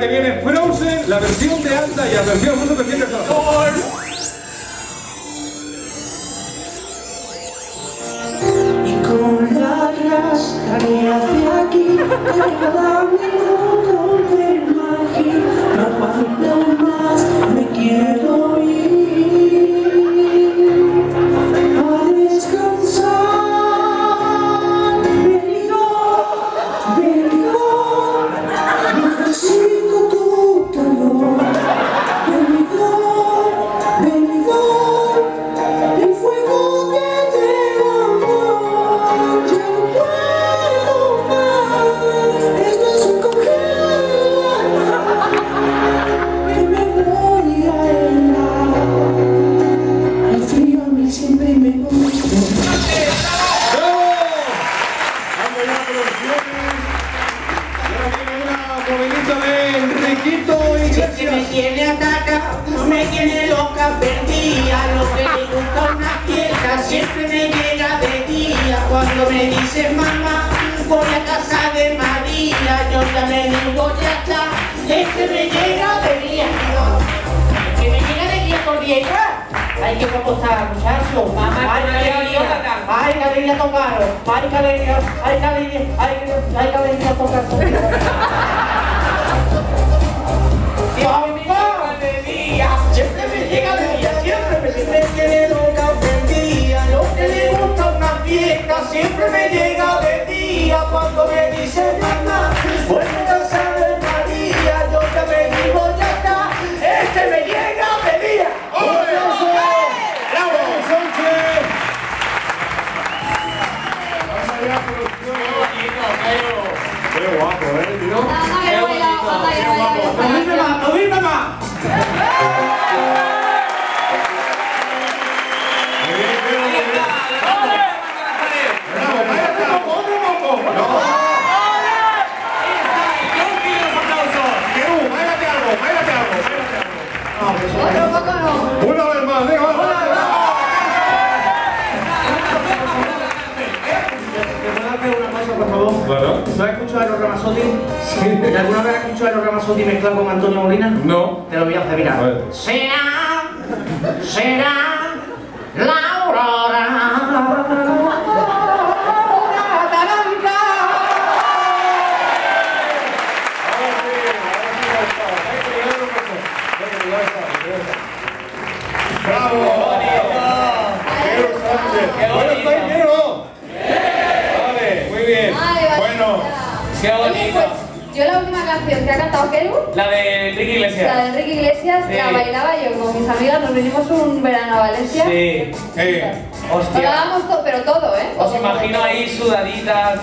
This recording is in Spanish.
que viene Frozen, la versión de alta y la versión muy reciente de Y con la rasca que hace aquí, cada minuto te imagino, no aguanto más, me quiero ir a descansar. Venido, necesito tu calor. Venido, el fuego que lleva amor. Ya no puedo más, esto es un congelar. Que me voy a helar. El frío a mí siempre me gusta. de Enriquito Iglesias. Que me tiene atacada, me tiene loca, perdida. Lo que le gusta una fiesta siempre me llega de día. Cuando me dice mamá, voy a casa de María, yo ya me digo ya está, este me llega de día. Que me llega de día por día igual. Hay que compostar, muchachos. Ay, qué alegría tocaros. Ay, qué alegría, ay, qué alegría tocar. Dios mío, de día, siempre me llega de día, siempre me tiene loca prendida. Lo que le gusta una fiesta, siempre me llega de día. Cuando me dice mamá, voy a casa de María, yo ya me digo ya está, este me llega de día. Qué guapo, tío. Qué bonito. ¡Oíme más! Otro poco no. Una vez más, venga, vamos. Por favor. Claro. ¿No has escuchado a los Ramazzotti? Sí. ¿Alguna vez has escuchado a los Ramazzotti mezclar con Antonio Molina? No. Te lo voy a hacer, mira. A ver. Será la aurora. ¡Bravo! ¡Pedro Sánchez! Bueno, ¿estáis bien o no? Vale, muy bien. Bueno, Qué bonito. Yo la última canción que ha cantado Keru, La de Enrique Iglesias. la de Enrique Iglesias, Sí. la bailaba yo con mis amigas, nos vinimos un verano a Valencia. Sí. Nos Hostia. dábamos todo, pero todo, ¿eh? Os imagino ahí sudaditas.